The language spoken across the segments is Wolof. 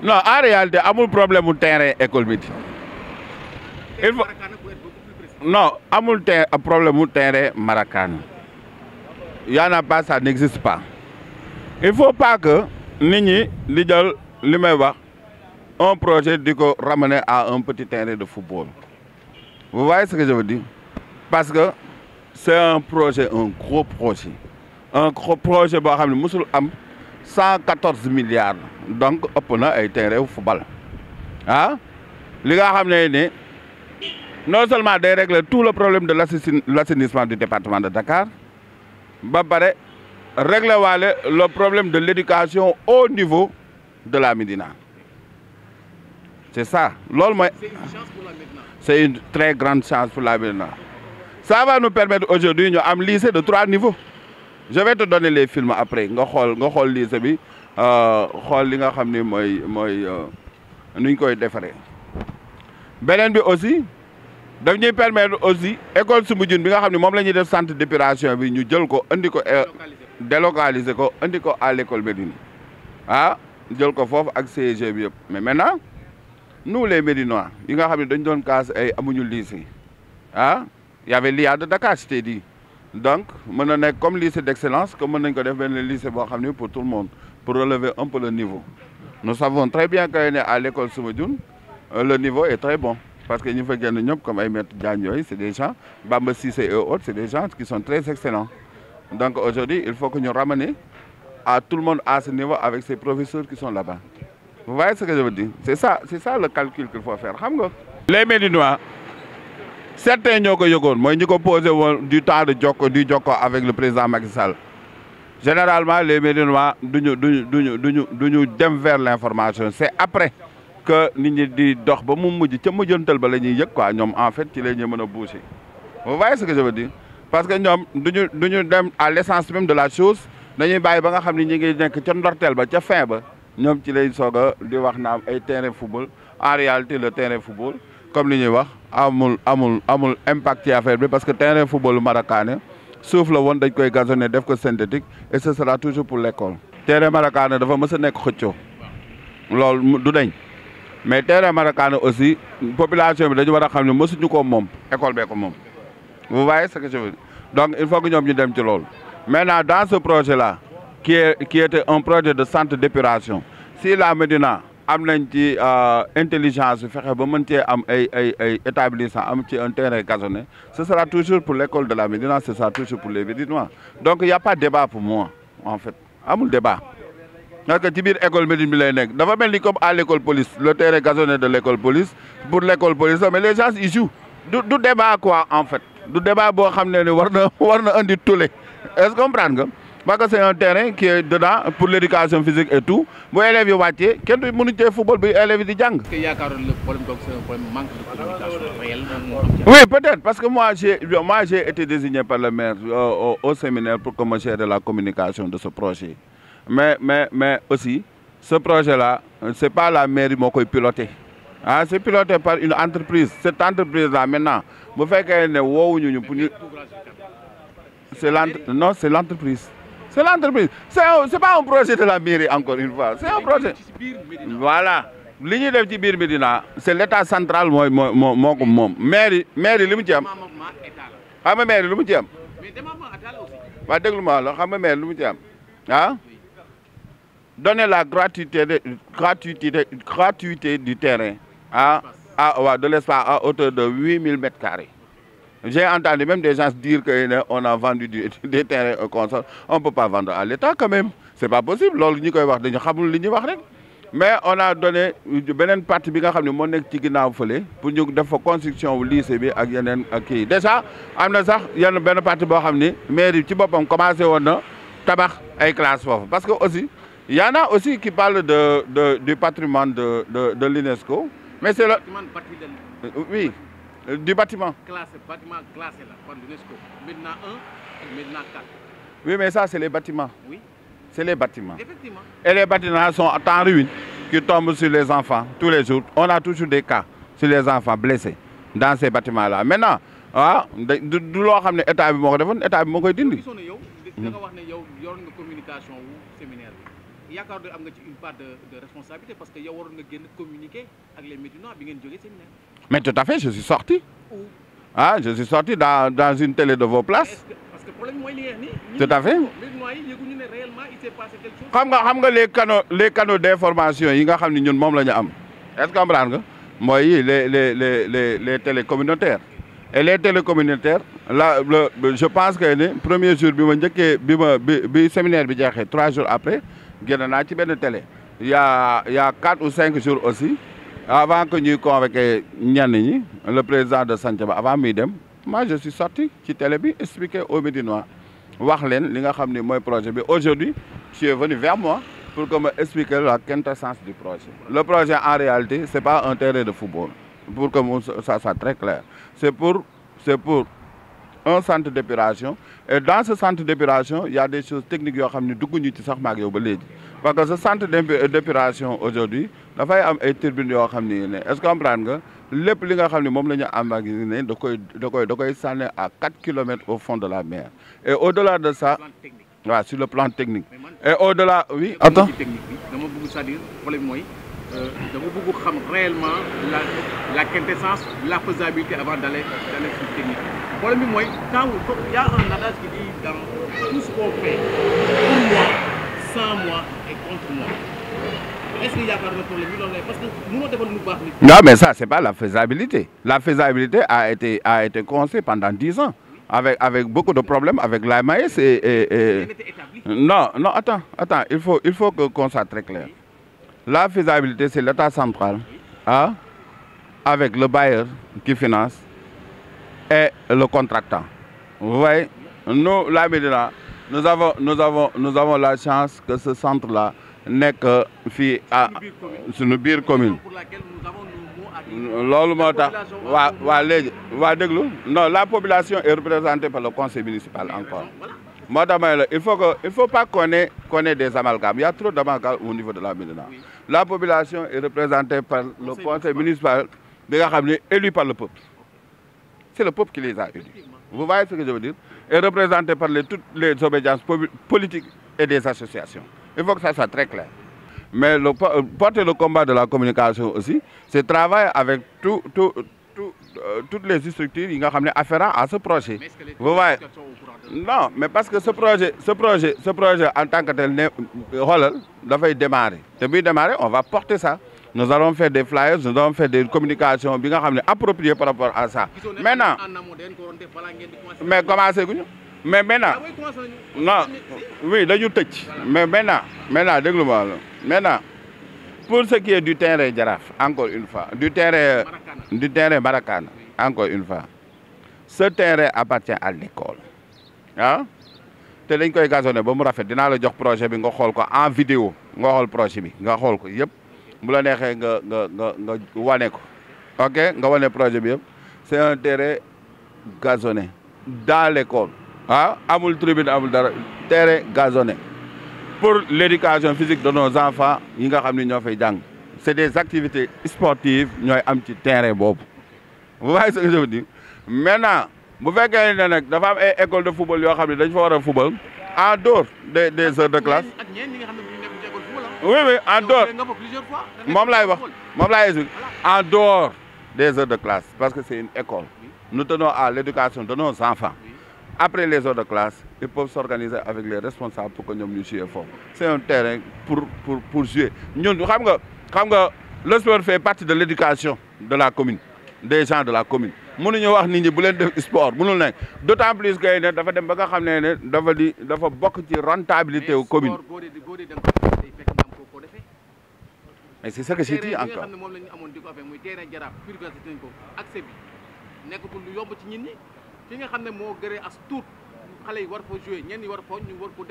Non, en réalité, amul problème mu terrain école bi. Il faut non, amul problème mu terrain Maracana. Il y en a pas, ça n'existe pas. Il faut pas que nit ñi di jël li may wax un projet di ko ramener à un petit terrain de football. Vous voyez ce que je veux dire? Parce que c'est un projet, un gros projet. Un gros projet boo xam ne musul am 114 milliards. Donc ëpp na ay terrain football. Ah li nga xam ne non seulement day régler tout le problème de l'assainissement du département de Dakar, ba pare régler waale le problème de l'éducation au niveau de la Médina. C'est ça. C'est une chance pour la Médina. C'est une très grande chance pour la Médina. Ça va nous permettre aujourd'hui ñu am lycée de 3 niveaux. Je vais te donner les films après nga xool lycée bi xool li nga xam ni mooy nuñ koy defaree. Beneen bi aussi daf ñuy permettre aussi école Soumbédioune bi nga xam ne moom la ñuy def centre d'épuration bi ñu jël ko andi ko délocaliser ko andi ko à l'école Médine jël ko foofu ak CEG bi yëpp. Mais maintenant nous les Médinois yi nga xam ne dañ doon kaas ay amuñu lycée y avait l'IA de Dakar je t'ai dit. Donc mën na nekk comme lycée d'excellence que mën nañ ko def benn lycée boo xam ne pour tout le monde pour relever un peu le niveau. Nous savons très bien que à l'école Soumbédioune le niveau est très bon parce que ñu fa génn ñëpp comme ay maître Diagne yooyu c'est des gens Bamba Cissé et autres c'est des gens qui sont très excellents. Donc aujourd'hui il faut que ñu ramener à tout le monde à ce niveau avec ces professeurs qui sont là-bas. Vous voyez ce que je veux dire? C'est ça le calcul qu'il faut faire xam nga. Les Médinois certains ñoo ko yëgoon mooy ñi ko posé woon du temps de jokko avec le président Macky Sall. Généralement les Médinois duñu dem vers l'information. C'est après que nit ñi di dox ba mu mujj ca mujjantal ba la ñuy yëg quoi ñoom en fait ci la ñuy mën a bouger. Vous voyez ce que je veux dire? Parce que ñoom duñu dem à l'essence même de la chose dañuy bàyyi ba nga xam ne ñi ngi nekk ca ndorteel ba ca fin ba ñoom ci lay soog a di wax naam ay terrain football. En réalité le terrain football comme li ñuy wax amul impact ci affaire bi parce que terrain football Maracana suuf la woon dañ koy gazonné def ko synthétique et ce sera toujours pour l'école. Terrain Maracana dafa mës a nekk xëccoo loolu du dañ mais terrain Maracana aussi population bi dañu war a xam ne mësuñu ko moom école bee ko moom. Vous voyez ce que je veux dire? Donc il faut que ñoom ñu dem ci loolu. Maintenant dans ce projet là qui était un projet de centre d'épuration si la Médina am nañ ci intelligence bi fexe ba mën cee am ay établissement am ci un terrain gazonné ce sera toujours pour l'école de la Médina ce sera toujours pour les Médinois. Donc il y a pas de débat pour moi en fait amul débat parce que ci biir école Médine bi lay nekk dafa mel ni comme à l'école police le terrain gazonné de l'école police pour l'école police mais les gens y jouent du débat quoi en fait du débat boo xam ne war na andi tollé est-ce que comprendre nga. Parce que c'est un terrain qui est dedans pour l'éducation physique et tout bu élèves yi wàccee kenn du mënu cee football bi élèves yi di jàng. Est-ce que yaakaaroon le problème donc c'est un problème manque de communication réelle. Oui peut-être parce que moi j'ai été désigné par le maire au séminaire pour que je gère la communication de ce projet mais aussi ce projet-là c'est pas la mairie moo koy piloté c'est piloté par une entreprise cette entreprise-là maintenant bu fekkee ne woowuñu ñu pour ñu c'est l'entreprise. C'est l'entreprise. C'est pas un projet de la mairie encore une fois. C'est un projet. Voilà. Li ñuy def ci biir Médina c'est l'état central moo ko moom. mairie li mu ci am. xam nga mairie lu mu ci am. waaw déglu ma la xam nga mairie lu mu ci am donner la gratuité du terrain de l'espace à hauteur de 8000 mètres carrés. J'ai entendu même des gens dire qu'on a vendu des terrains au consort. On ne peut pas vendre à l'État quand même. C'est pas possible. Loolu ñi koy wax dañu xamul li ñuy wax rek. Mais on a donné beneen partie bi nga xam ne moo nekk ci ginnaaw fële pour ñu def fa construction wu lycée bi ak yeneen ak kii. Déjà am na sax benn partie boo xam ni mairie ci boppam commencé woon na tabax ay classes foofu. Parce que aussi il y en a aussi qui parlent du patrimoine de l'UNESCO. Mais c'est le oui. Du bâtiment. Bâtiment classé là, par l'UNESCO. Médina 1 et Médina 4. Oui, mais ça, c'est les bâtiments. Oui. C'est les bâtiments. Effectivement. Et les bâtiments sont en ruine, qui tombent sur les enfants tous les jours. On a toujours des cas sur les enfants blessés dans ces bâtiments-là. Maintenant, du loo xam ne état bi moo ko defoon état bi moo koy dindi. Gisoon na yow da nga wax ne yow yor nga communication wu séminaire bi. yaakaar naa am nga ci une part de responsabilité parce que yow waroon nga génn communiquer avec les Médinois bi ngeen jógee séminaire. Mais tout à fait, je suis sorti. Où? Ah, je suis sorti dans une télé de vos places. Parce que problème mooy li ngeen ni. Tout à fait. Médinois yi yëguñu ne réellement il s'est passé quelque chose. xam nga les canaux d'information yi nga xam ne ñun moom la ñu am est-ce que comprendre nga mooy les télécommunautaires et les télécommunautaires là je pense que ne premier jour bi ma njëkkee bi séminaire bi jeexee 3 jours après génn naa ci benn télé il y a 4 ou 5 jours aussi avant que ñuy convoquer ñenn ñi le président de Santhiaba avant muy dem moi je suis sorti ci télé bi expliquer aux Médinois wax leen li nga xam ne mooy projet bi aujourd'hui tu es venu vers moi pour que me expliquer la quintessence du projet. Le projet en réalité c'est pas un terrain de football pour que ça soit très clair c'est pour un centre d'épuration et dans ce centre d'épuration il y a des choses techniques yoo xam ne dugguñu ci sax maag yow ba léegi parce que ce centre d'épuration aujourd'hui dafay am ay turbines yoo xam ne est-ce que comprendre nga lépp li nga xam ne moom la ñu emmagasiné da koy sànni à 4 kilomètres au fond de la mer et au-delà de ça waaw sur le plan technique et au-delà oui attends technique bi dama bëgg c'est-à-dire problème mooy dama bëgg xam réellement la quintessence la faisabilité avant d'aller sur technique problème bi mooy quand il y a un adage qui dit dans tout ce qu'on fait pour moi sans moi et contre moi est-ce qu'il y a pas de problème bi loolu lay parce que mënoo defal lu baax nit. Non mais ça c'est pas la faisabilité a été conçue pendant 10 ans avec beaucoup de problèmes avec la maïs et non attends il faut qu'on soit très clair. La faisabilité c'est l'État central avec le bailleur qui finance et le contractant. Vous voyez, nous la Médina nous avons la chance que ce centre-là nekk fii à suñu biir commune. loolu moo tax waa léegi waa déglu non la population est représentée par le conseil municipal encore moo tax may la il faut pas qu'on ait des amalgames il y a trop d'amalgames au niveau de la Médina la population est représentée par le conseil municipal bi nga xam ne élu par le peuple c'est le peuple qui les a élus vous voyez ce que je veux dire est représenté par toutes les obédiences politiques et des associations il faut que ça soit très clair. Mais porter le combat de la communication aussi, c'est travailler avec toutes les structures qui sont afférentes à ce projet. Vous voyez? Non, mais parce que ce projet en tant que tel, doit démarrer. Depuis démarrer, on va porter ça. Nous allons faire des flyers, nous allons faire des communications appropriées par rapport à ça. Maintenant, mais comment c'est que mais maintenant non oui dañu tëj mais maintenant déglu-moi maintenant pour ce qui est du terrain Jaraaf encore une fois du terrain Marakana encore une fois ce terrain appartient à l'école te dañ koy gazonné ba mu rafet dinaa la jox projet bi nga xool ko en vidéo nga xool projet bi nga xool ko yëpp bu la neexee nga wane ko ok nga wane projet bi yëpp c'est un terrain gazonné dans l'école amul tribune amul dara terrain gazonné pour l'éducation physique de nos enfants yi nga xam ne ñoo fay jàng c'est des activités sportives ñooy am ci terrain boobu vous voyez ce que je veux dire maintenant bu fekkee ne nag dafa am ay école de football yoo xam ne dañ fa war a football en dehors des heures de classe oui en dehors moom laay expliquer en dehors des heures de classe parce que c'est une école nous tenons à l'éducation de nos enfants. Après les heures de classe, ils peuvent s'organiser avec les responsables pour que nous jouions fort. C'est un terrain pour jouer. Nous, le sport fait partie de l'éducation de la commune, des gens de la commune. Nous avons dit sport. D'autant plus que nous avons beaucoup de rentabilité aux communes. Mais c'est ça que j'ai dit encore.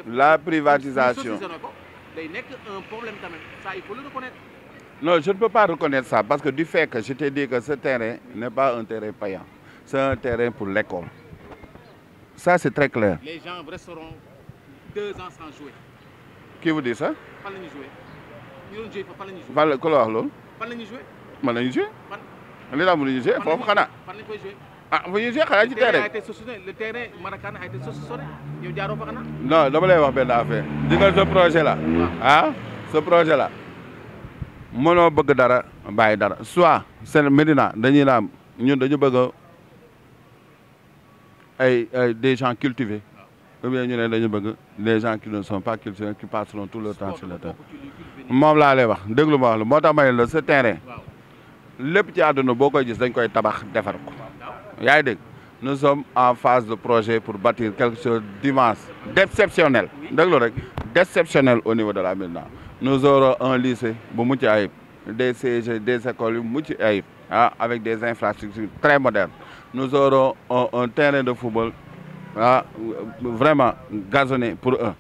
La privatisation. Non, je ne peux pas reconnaître ça parce que du fait que je t'ai dit que ce terrain n'est pas un terrain payant, c'est un terrain pour l'école. Ça, c'est très clair. Les gens resteront 2 ans sans jouer. Qui vous dit ça? Pas les jouer. Ils ont joué, pas les jouer. Pas le jouer? Pas les jouer. Pas les jouer? Les gens jouer? Faut pas jouer. ah fu ñuy joué xanaa ci terrain. Le terrain Maracana a été saucissonné yow jaaroo fa xanaa. non dama lay wax benn affaire di nga ce projet là. ah ce projet là mënoo bëgg dara bàyyi dara soit seen Médina dañuy naan ñun dañu bëgg ay des gens cultivés ou bien ñu ne dañu bëgg des gens qui ne sont pas cultivés qui passeront tout le temps sur le terrain. moom laa lay wax déglu ma wax la moo tax ma ne la ce terrain lépp ci àdduna boo koy gis dañ koy tabax defar ko yaa ngi dégg nous sommes en phase de projet pour bâtir quelque chose d'immense d'exceptionnel déglu rek d'exceptionnel au niveau de la Médina. Nous aurons un lycée bu mucc ayib des CG des écoles yu mucc ayib ah avec des infrastructures très modernes. Nous aurons un terrain de football ah vraiment gazonné pour eux.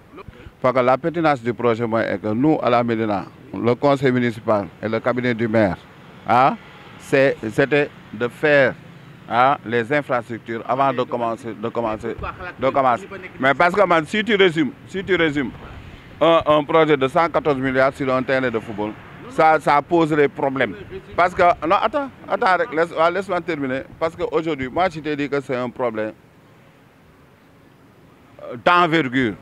Parce que la pertinence du projet mooy est que nous à la Médina le conseil municipal et le cabinet du maire ah c'était de faire les infrastructures avant de commencer. Mais parce que man si tu résumes un projet de 114 milliards sur un terrain de football, ça poserait problème. Parce que, non, attends, laisse-moi terminer. Parce qu'aujourd'hui, moi, je t'ai dit que c'est un problème d'envergure,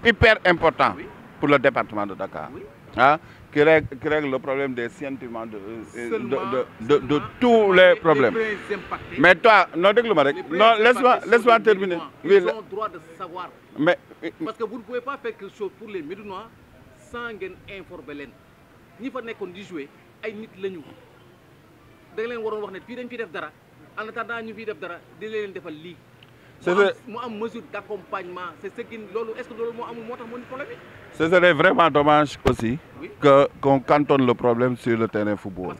hyper important pour le département de Dakar. Qui règle le problème des sentiments de tous les problèmes. Mais toi, non, laisse-moi terminer. Ils ont le droit de savoir. Mais, parce que vous ne pouvez pas faire quelque chose pour les Médinois sans informer leen ñi fa nekkoon di jouer ay nit lañu da nga leen waroon wax ne fii dañ fi def dara en attendant ñu fiy def dara di leen defal lii. mu am mesure d'accompagnement c'est ce qui loolu est-ce que loolu moo amul moo tax moo ni problème yi. Ce serait vraiment dommage aussi qu'on cantonne le problème sur le terrain football.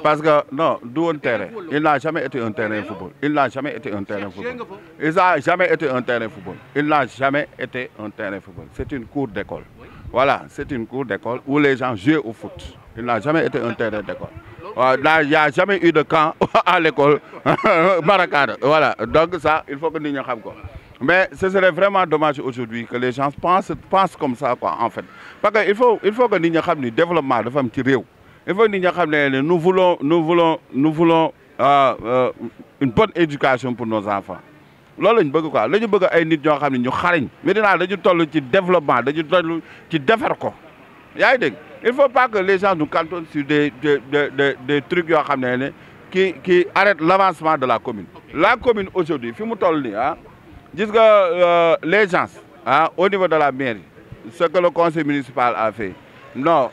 Parce que non, d'où un terrain. Il n'a jamais été un terrain football. Il n'a jamais été un terrain football. Il n'a jamais été un terrain football. Il n'a jamais été un terrain football. C'est une cour d'école. Voilà, c'est une cour d'école où les gens jouent au foot. Il n'a jamais été un terrain d'école. Il n'y a jamais eu de camp à l'école Maracana. Voilà, donc ça, il faut que nous le sachions. Mais ce serait vraiment dommage aujourd'hui que les gens pensent comme ça, quoi, en fait. Parce qu'il faut que nous sachions le développement de femmes qui réou. Il faut que nous sachions que nous voulons une bonne éducation pour nos enfants. loolu lañ bëgg quoi lañu bëgg ay nit ñoo xam ne ñu xarañ Médina dañu toll ci développement dañu toll ci defar ko yaa ngi dégg il faut pas que les gens nous cantonnent sur des trucs yoo xam ne qui arrêtent l'avancement de la commune. La commune aujourd'hui fi mu toll nii gis nga les gens au niveau de la mairie ce que le conseil municipal a fait non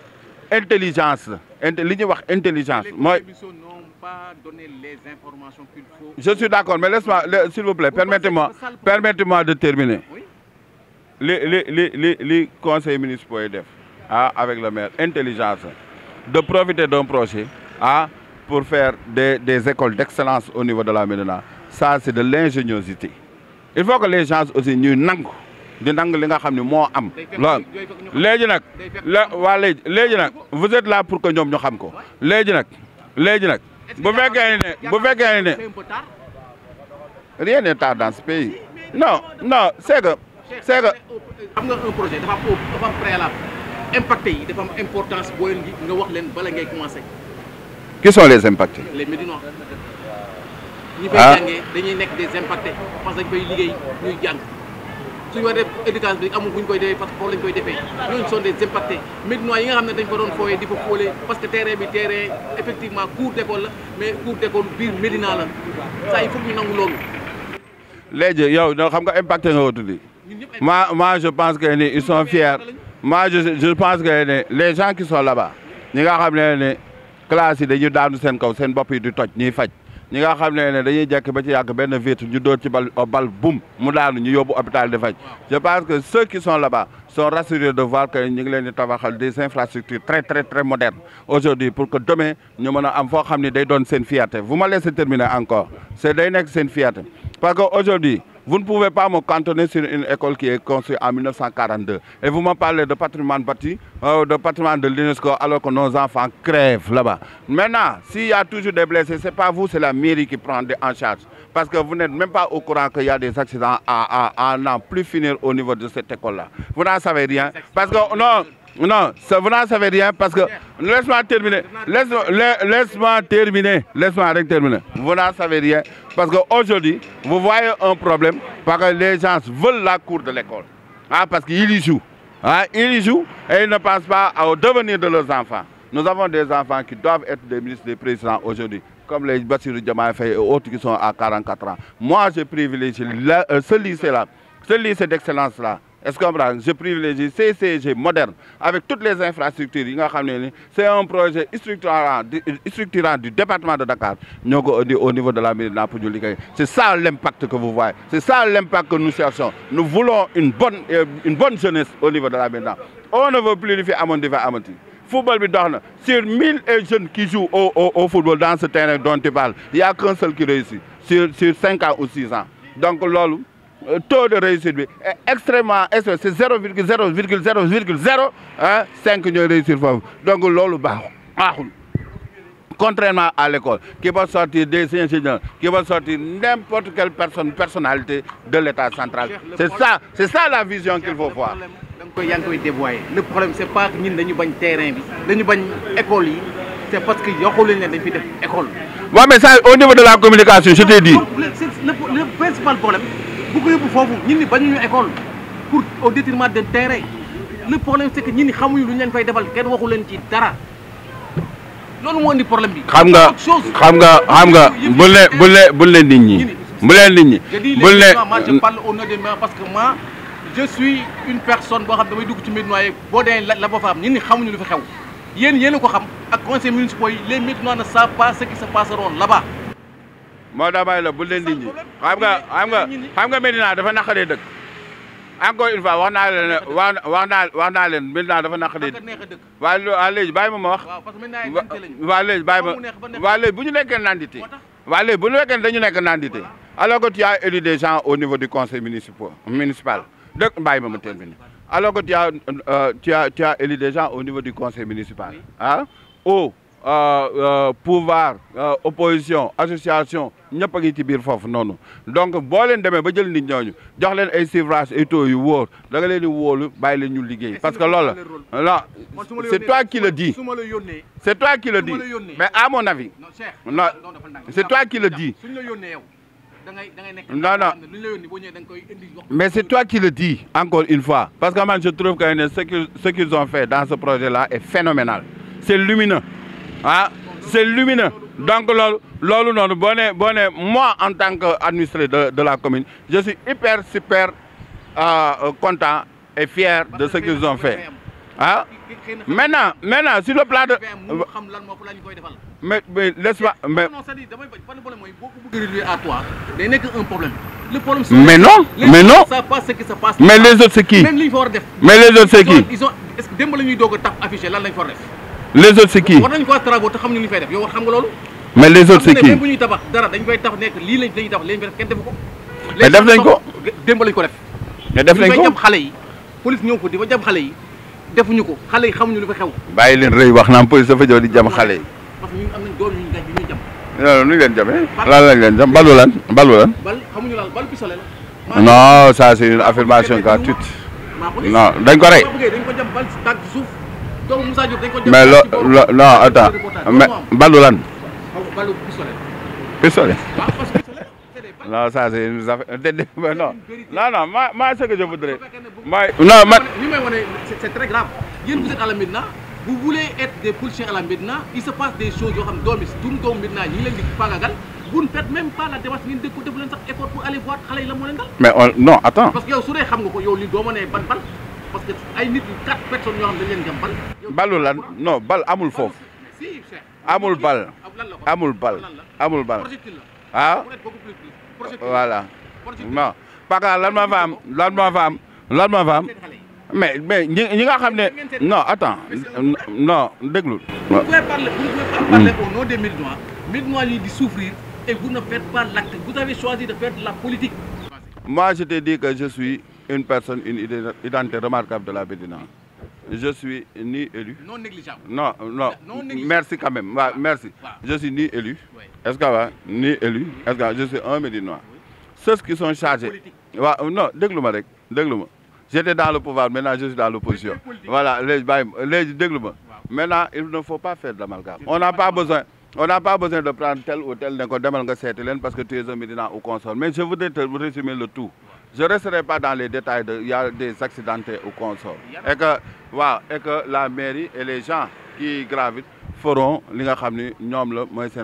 intelligence li ñuy wax intelligence mooy. Pas donner les informations qu'il faut. Je suis d'accord, mais laisse-moi, s'il vous plaît, permettez-moi de terminer. Oui. Les conseils municipaux avec le maire, intelligence, de profiter d'un projet pour faire des écoles d'excellence au niveau de la Médina. Ça, c'est de l'ingéniosité. Il faut que les gens aussi nous nang di nang li nga xam ne moo am. léegi nag vous êtes là pour que ñoom ñu xam ko léegi nag bu fekkee ne rien n'est tard dans ce pays. Non, c'est que xam nga un projet dafa am préalable impacté yi dafa am importance boo leen nga wax leen bala ngay commencer. Qui sont les impactés? Les Médinois. ñi fay jàngee dañuy nekk des impactés parce que dañ fay liggéey ñuy jàng suñu war def éducation bi amul bu ñu koy defee parce que foofu lañ koy defee ñooñu sont des impactés Médinois yi nga xam ne dañ fa doon fooyee di fa fóolee parce que terrain bi effectivement cours d'école la mais cours d'école biir Médina la ça il faut que ñu nangu loolu. léegi yow xam nga impacté nga wutu di moi je pense que ils sont fiers moi je pense que les gens qui sont là-bas ñi nga xam ne classe yi dañuy daanu seen kaw seen bopp yi di toj ñuy faj ñi nga xam ne dañuy jekk ba ci yàgg benn vitre ñu dóor ci bal boum mu daanu ñu yóbbu hôpital de faj. Je pense que ceux qui sont là-bas sont rassurés de voir que ñu ngi leen di tabaxal des infrastructures très très très modernes aujourd'hui pour que demain ñu mën a am foo xam ne day doon seen fierté. Vous me laissez terminer encore c'est day nekk seen fierté parce que aujourd'hui vous ne pouvez pas me cantonner sur une école qui est construite en 1942 et vous me parlez de patrimoine bâti, de patrimoine de l'UNESCO alors que nos enfants crèvent là-bas. Maintenant, s'il y a toujours des blessés, c'est pas vous, c'est la mairie qui prend en charge. Parce que vous n'êtes même pas au courant qu'il y a des accidents à n'en plus finir au niveau de cette école-là. Vous n'en savez rien. Parce que Non, ça, vous n'en savez rien parce que... Laisse-moi terminer. Laisse-moi terminer. Laisse-moi terminer. Vous n'en savez rien parce qu'aujourd'hui, vous voyez un problème parce que les gens veulent la cour de l'école. Ah, parce qu'ils y jouent. Ah, ils y jouent et ils ne pensent pas au devenir de leurs enfants. Nous avons des enfants qui doivent être des ministres, des présidents aujourd'hui, comme les Bassirou Diomaye Faye et autres qui sont à 44 ans. Moi, je privilégie ce lycée-là, ce lycée d'excellence-là. Est-ce que je privilégie CCG moderne avec toutes les infrastructures. C'est un projet structurant du département de Dakar au niveau de la Médina pour nous. C'est ça l'impact que vous voyez. C'est ça l'impact que nous cherchons. Nous voulons une bonne jeunesse au niveau de la Médina. On ne veut plus lui faire Amondi. Football, sur 1000 jeunes qui jouent au football dans ce terrain dont tu parles, il n'y a qu'un seul qui réussit sur 5 ans ou 6 ans. Donc, le taux de réussite est extrêmement, c'est 0,0,0,05 qui réussir. Donc, contrairement à l'école, qui va sortir des ingénieurs, qui va sortir n'importe quelle personnalité de l'État central. C'est ça la vision qu'il faut voir. Le problème, c'est pas que nous avons un terrain, nous avons une école, c'est parce que nous avons une école. Oui, mais ça, au niveau de la communication, je t'ai dit. Le principal problème, nous avons une école au détriment d'un terrain. Le problème, c'est que nous avons une école qui est loolu moo indi problème bi. xam nga bu leen nit ñi. Moi je parle au nom des mains parce que moi je suis une personne boo xam damay dugg ci Médinois yi boo dee la ba fa am ñi xamuñu lu fi xew yéen a ko xam ak conseil municipal yi les Médinois ne savent pas ce qui se passeront là-bas. moo damay la bu leen nit ñi xam nga Médina dafa naqaree dëkk. Encore une fois wax naa leen Médina dafa naqaree waaw léegi bàyyi ma wax waaw léegi bàyyi ma waaw léegi bu ñu nekkee nandité waaw léegi bu ñu nekkee dañu nekk nandité alors que tu as élu des gens au niveau du conseil municipal dëkk bàyyi ma terminer alors que tu as élu des gens au niveau du conseil municipal ah pouvoir opposition association ñëpp a ngi ci biir foofu noonu donc boo leen demee ba jël nit ñooñu jox leen ay suffrage et taux yu wóor da nga leen di wóolu bàyyi leen ñu liggéey parce que loolu la c'est toi qui le dis c'est toi qui le dis mais à mon avis non c'est toi qui le dis non mais c'est toi qui le dis encore une fois parce que moi je trouve que ce qu'ils ont fait dans ce projet là est phénoménal c'est lumineux. Ah, c'est lumineux. Donc, moi, en tant qu'administrateur de la commune, je suis super content et fier de ce qu'ils ont fait. Ah? Maintenant, sur le plan de... Mais laisse-moi... Mais non. Mais les autres, c'est qui? Mais les autres, c'est qui? Les autres, c'est qui? Mais les autres, c'est qui? Mais def nañ ko. Mais def nañ ko. Police ñëw ko di fa jam xale yi defuñu ko xale yi xamuñu lu fa xew. bàyyi leen rëy wax naan police dafa ñëw di jam xale yi. parce que ñun am nañ doom ñu jam. non nu ñu leen jamee. lan lañ leen jam balu lan. bal xamuñu laal bal pistolet la. non ça c'est une affirmation gratuite. non dañ ko rey. dañ ko jam bal tànk suuf. Mais non, attends. Mais Baloulan. Pistolet. Non, ça c'est une affaire. Non, moi ce que je voudrais. C'est très grave. Vous êtes à la Médina, vous voulez être des policiers à la Médina, il se passe des choses, vous ne faites même pas la démarche pour aller voir les mais non, attends. Parce que vous savez, parce que ay nit 4 personnes ñoo xam dañ leen jàmbal. Balu lan non bal amul foofu. amul bal. Ah voilà. non parce que lan ma fa am mais ñi nga xam ne non attends non déglu. Vous pouvez parler au nom des Médinois. Médinois yi di souffrir et vous ne faites pas l'acte. Vous avez choisi de faire de la politique. Moi je te dis que je suis une personne, une identité remarquable de la Médina. Je suis ni élu. Non négligeable. Non, merci quand même. Merci. Je suis ni élu. Oui. Est-ce que ni élu? Est-ce que je suis un Médinois? Oui. Ceux qui sont chargés. Non, déglu-moi. J'étais dans le pouvoir, maintenant je suis dans l'opposition. Voilà, maintenant il ne faut pas faire de l'amalgame. On n'a pas besoin de prendre tel ou tel parce que tu es un Médina ou consort. Mais je voudrais te résumer le tout. Je ne resterai pas dans les détails, il y a des accidentés ou consorts. Et que la mairie et les gens qui gravitent feront une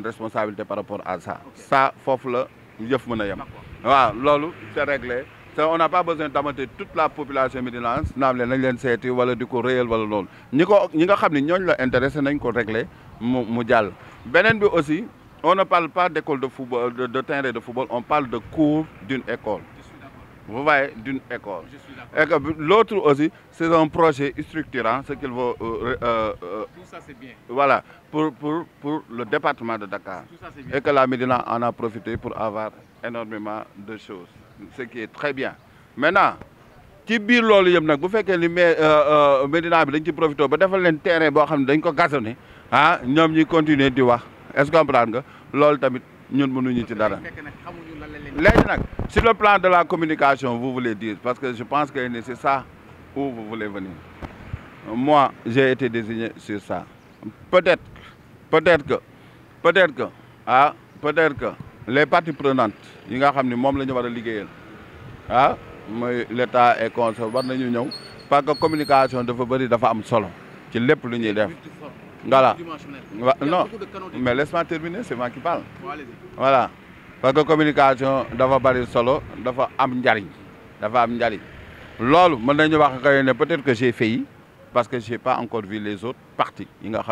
responsabilité par rapport à ça. Ça, c'est réglé. On n'a pas besoin d'amener toute la population médinoise, ou réel. Nous avons réglé. Aussi, on ne parle pas d'école de football, de terrain de football, on parle de cours d'une école. Vous voyez, d'une école. Et l'autre aussi, c'est un projet structurant, ce qu'il veut. Tout ça, c'est bien. Voilà, pour le département de Dakar. Tout ça, bien. Et que la Médina en a profité pour avoir énormément de choses. Ce qui est très bien. Maintenant, si vous faites que les Médina ont profité pour faire un terrain qui est gazonné, nous continuons de voir. Est-ce que vous comprenez? Nous ne sur le plan de la communication, vous voulez dire, parce que je pense que c'est ça où vous voulez venir. Moi, j'ai été désigné sur ça. Peut-être que les parties prenantes, l'État est conscient, parce que la communication doit am solo. C'est lépp lu ñuy def. Voilà. Non, mais laisse-moi terminer, c'est moi qui parle. Voilà. Parce que la communication doit bari solo, doit am njariñ. Peut-être que j'ai failli parce que je n'ai pas encore vu les autres parties. Parce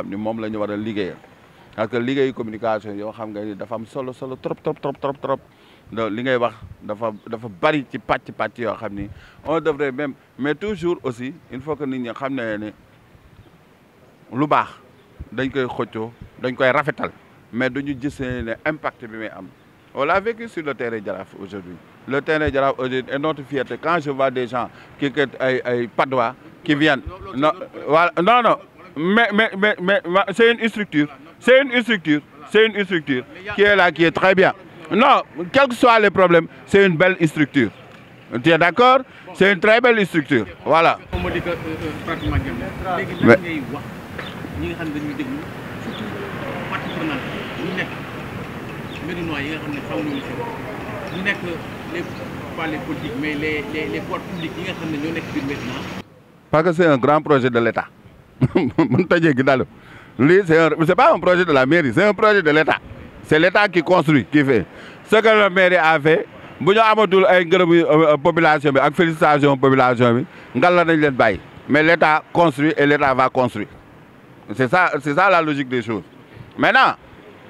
que la communication, doit am solo trop. On devrait même, mais toujours aussi, il faut que nous sachions lu baax dañ koy xoccio dañ koy rafetal mais duñu gis impact bi may am. On l'a vécu sur le terrain Jaraaf aujourd'hui. Le terrain Jaraaf aujourd'hui est notre fierté. Quand je vois des gens qui quittent ay Padois qui viennent non mais c'est une structure qui est là, qui est très bien. Non, quels que soient les problèmes, c'est une belle structure. Tu es d'accord? C'est une très belle structure. Voilà. On me dit que pratiquement ñi nga xam ne dañuy déglu surtout partie prenante ñu nekk Médinois yi nga xam ne xamuñu si ñu nekk pas les politiques mais les corps publics yi nga xam ne ñoo nekk biir Médina. Parce que c'est un grand projet de l'État. C'est pas un projet de la mairie, c'est un projet de l'État. C'est l'État qui construit, qui fait. Ce que la mairie a fait, si nous avons une population, avec félicitations à la population, mais l'État construit et l'État va construire. C'est ça la logique des choses. Maintenant,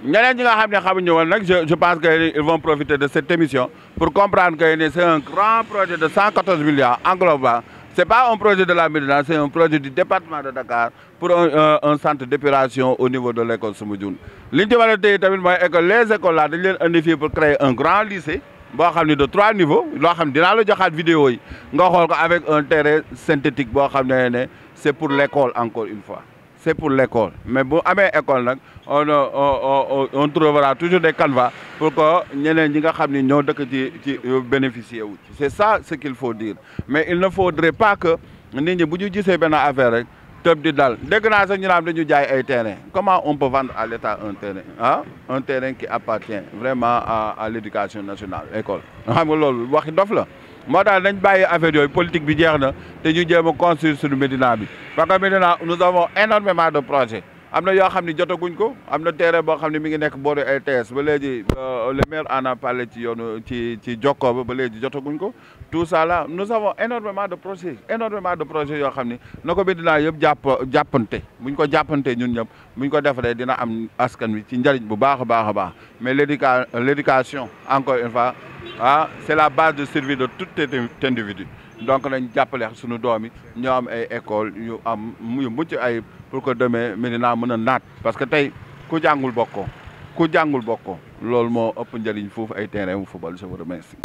je pense qu'ils vont profiter de cette émission pour comprendre que c'est un grand projet de 114 milliards englobant. Ce n'est pas un projet de la Médina, c'est un projet du département de Dakar pour un centre d'épuration au niveau de l'école Soumbédioune. L'intégralité est que les écoles là, ont pour créer un grand lycée de 3 niveaux. Vidéo avec un terrain synthétique. C'est pour l'école encore une fois. C'est pour l'école. Mais pour l'école, on trouvera toujours des canevas pour que nous bénéficions. C'est ça ce qu'il faut dire. Mais il ne faudrait pas que nous disions une affaire. Comment on peut vendre à l'État un terrain? Hein? Un terrain qui appartient vraiment à l'éducation nationale, l'école. Moi, affaire politique bi jeex na te ñu jéem a construire sur Médina bi parce que Médina nous avons énormément de projets. Am na yoo xam ne jotaguñ ko am na terrain boo xam ne mi ngi nekk boori LTS ba léegi le maire en a parlé ci yoonu ci jokkoo ba léegi jotaguñ ko. Tout ça là nous avons énormément de projets yoo xam ne na ko Médina yëpp jàppante buñ ko jàppante ñun ñëpp buñ ko defaree dina am askan wi ci njariñ bu baax a baax mais l'éducation encore une fois c'est la base de survie de tout individu. Donc nañ jàppale suñu doom yi ñoo am ay école yu am yu mucc ay pour que demain Médina mën a naat parce que tey ku jàngul bokkoo loolu moo ëpp njëriñ foofu ay terrain wu football. Je vous remercie.